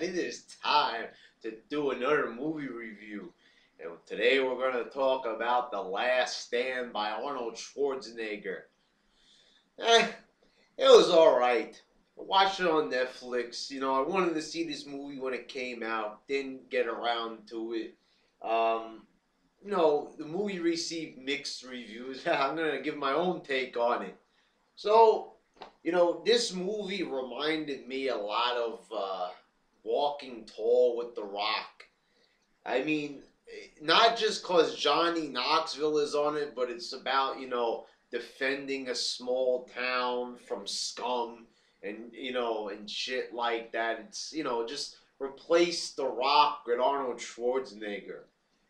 and it is time to do another movie review. And today we're going to talk about The Last Stand by Arnold Schwarzenegger. Eh, it was alright. I watched it on Netflix. I wanted to see this movie when it came out. Didn't get around to it. Um, the movie received mixed reviews. I'm going to give my own take on it. So, this movie reminded me a lot of Walking Tall with The Rock. I mean, not just because Johnny Knoxville is on it, but it's about, defending a small town from scum and shit like that. It's, just replace The Rock with Arnold Schwarzenegger.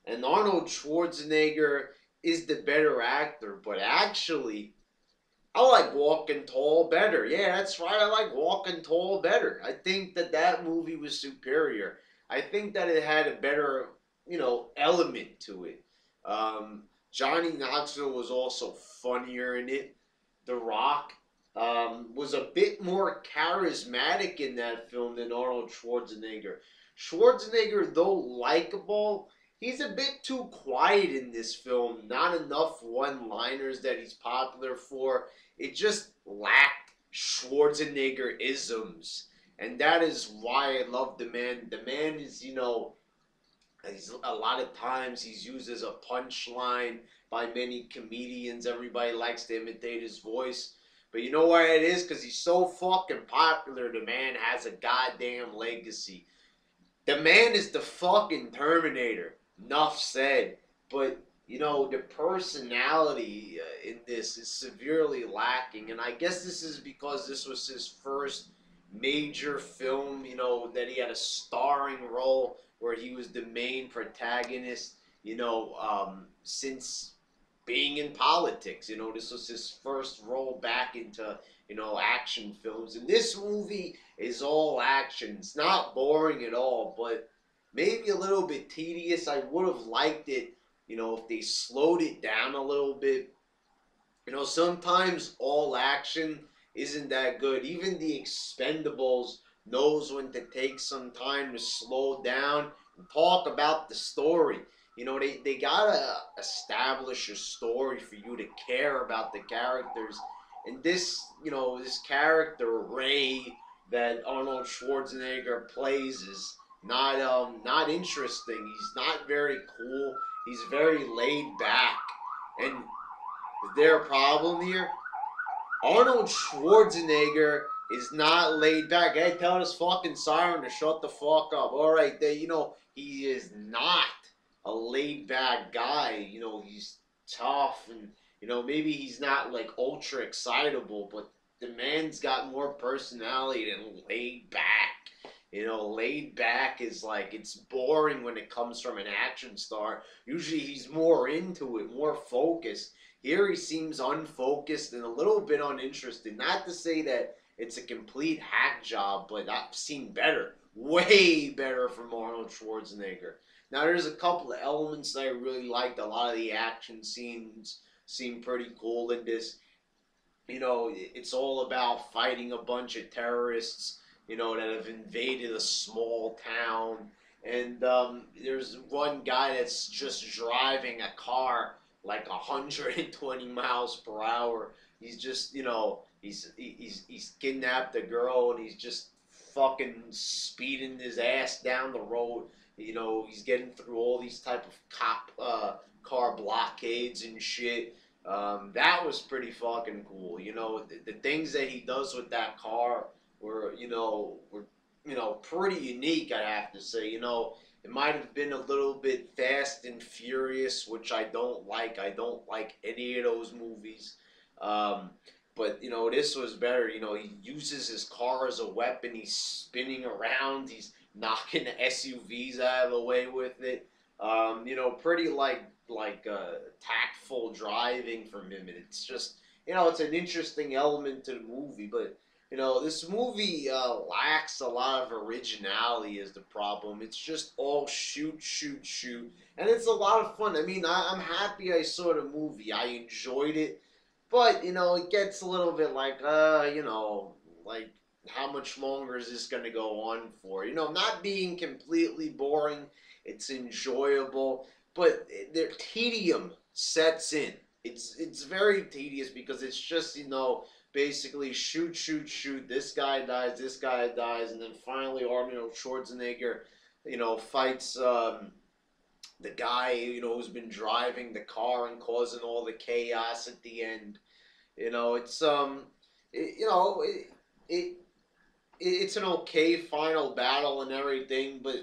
And Arnold Schwarzenegger is the better actor, but actually, I like Walking Tall better. Yeah, that's right. I like Walking Tall better. I think that movie was superior. I think that it had a better, element to it. Johnny Knoxville was also funnier in it. The Rock was a bit more charismatic in that film than Arnold Schwarzenegger. Schwarzenegger, though likable, he's a bit too quiet in this film. Not enough one-liners that he's popular for. It just lacked Schwarzenegger isms. And that is why I love the man. The man is, he's, a lot of times he's used as a punchline by many comedians. Everybody likes to imitate his voice. But you know why it is? Because he's so fucking popular, the man has a goddamn legacy. The man is the fucking Terminator. Enough said. But, the personality in this is severely lacking. And I guess this is because this was his first major film, that he had a starring role where he was the main protagonist, since being in politics. This was his first role back into, action films. And this movie is all action. It's not boring at all, but maybe a little bit tedious. I would have liked it, if they slowed it down a little bit. Sometimes all action isn't that good. Even the Expendables knows when to take some time to slow down and talk about the story. They gotta establish a story for you to care about the characters. And this character, Ray, that Arnold Schwarzenegger plays is not interesting. He's not very cool. He's very laid back. And is there a problem here? Arnold Schwarzenegger is not laid back. Hey, tell this fucking siren to shut the fuck up. All right, he is not a laid back guy. He's tough and, maybe he's not like ultra excitable, but the man's got more personality than laid back. Laid back is like, it's boring when it comes from an action star. Usually he's more into it, more focused. Here he seems unfocused and a little bit uninterested. Not to say that it's a complete hack job, but I've seen better, way better from Arnold Schwarzenegger. Now there's a couple of elements that I really liked. A lot of the action scenes seem pretty cool in this. It's all about fighting a bunch of terrorists, that have invaded a small town. And there's one guy that's just driving a car like 120 miles per hour. He's just, he's kidnapped a girl and he's just fucking speeding his ass down the road. He's getting through all these type of car blockades and shit. That was pretty fucking cool. The things that he does with that car were pretty unique, I have to say. It might have been a little bit fast and furious, which I don't like. I don't like any of those movies. But, this was better. He uses his car as a weapon. He's spinning around. He's knocking the SUVs out of the way with it. Pretty tactful driving from him. And it's just, it's an interesting element to the movie. But, this movie lacks a lot of originality is the problem. It's just all shoot, shoot, shoot. And it's a lot of fun. I mean, I'm happy I saw the movie. I enjoyed it. But, it gets a little bit like, how much longer is this going to go on for? You know, not being completely boring. It's enjoyable, but their tedium sets in. It's very tedious because it's just, you know, basically shoot, shoot, shoot. This guy dies, and then finally Arnold Schwarzenegger, you know, fights the guy, you know, who's been driving the car and causing all the chaos at the end. You know, you know, it it's an okay final battle and everything, but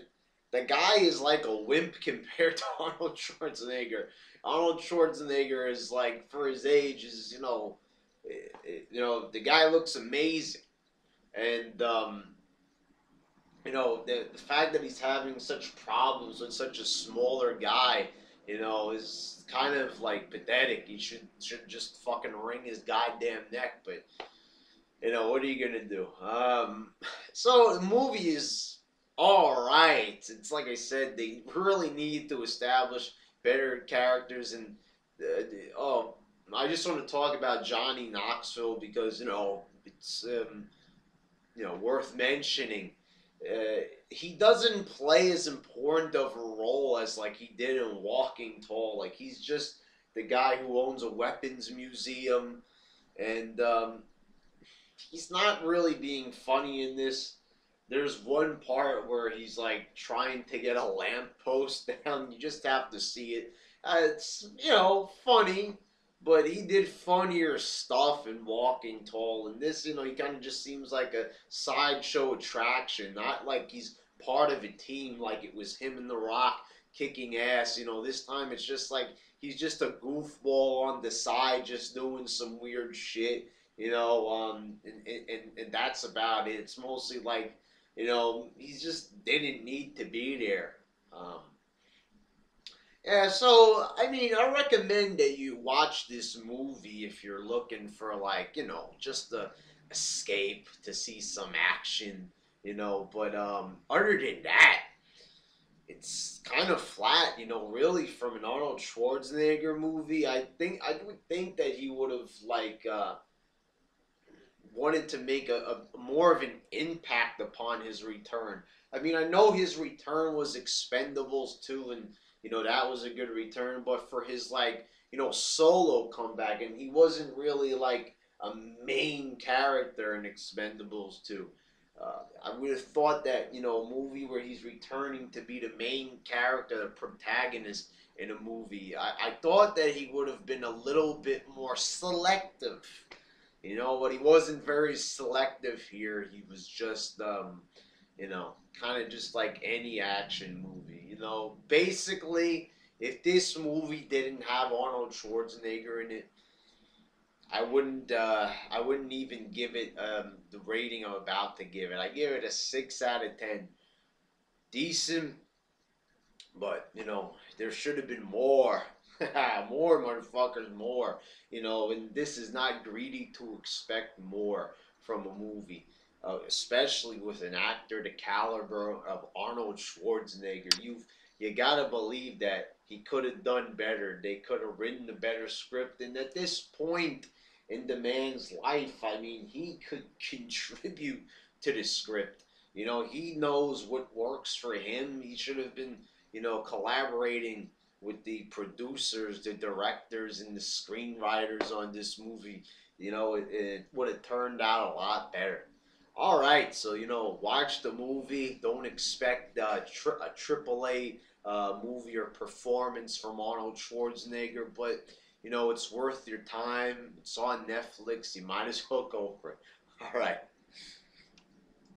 the guy is like a wimp compared to Arnold Schwarzenegger. Arnold Schwarzenegger is like, for his age, is, you know, the guy looks amazing, and you know, the fact that he's having such problems with such a smaller guy, you know, is kind of like pathetic. He should just fucking wring his goddamn neck, but you know, what are you gonna do? So the movie is all right. It's like I said, they really need to establish better characters, and oh, I just want to talk about Johnny Knoxville because, you know, it's you know, worth mentioning. He doesn't play as important of a role as like he did in Walking Tall. Like, he's just the guy who owns a weapons museum, and he's not really being funny in this. There's one part where he's like trying to get a lamppost down. You just have to see it. It's, you know, funny, but he did funnier stuff in Walking Tall. And this, you know, he kind of just seems like a sideshow attraction, not like he's part of a team like it was him and The Rock kicking ass. You know, this time it's just like he's just a goofball on the side, just doing some weird shit. You know, and that's about it. It's mostly like, you know, he just didn't need to be there. Um, yeah, so I mean, I recommend that you watch this movie if you're looking for, like, you know, just the escape to see some action, you know. But other than that, it's kind of flat, you know. Really, from an Arnold Schwarzenegger movie, I would think that he would have like wanted to make a more of an impact upon his return. I mean, I know his return was Expendables 2, and you know that was a good return, but for his, like, you know, solo comeback, and he wasn't really like a main character in Expendables 2. I would have thought that, you know, a movie where he's returning to be the main character, the protagonist in a movie, I thought that he would have been a little bit more selective, you know, but he wasn't very selective here. He was just, you know, kind of just like any action movie. You know, basically, if this movie didn't have Arnold Schwarzenegger in it, I wouldn't even give it the rating I'm about to give it. I give it a 6 out of 10. Decent, but you know, there should have been more. More, motherfuckers, more. You know, and this is not greedy to expect more from a movie, especially with an actor the caliber of Arnold Schwarzenegger. You gotta believe that he could have done better. They could have written a better script, and at this point in the man's life, I mean, he could contribute to the script. You know, he knows what works for him. He should have been, you know, collaborating with the producers, the directors, and the screenwriters on this movie. You know, it would have turned out a lot better. All right, so, you know, watch the movie. Don't expect a AAA movie or performance from Arnold Schwarzenegger, but you know, it's worth your time. It's on Netflix. You might as well go for it. All right.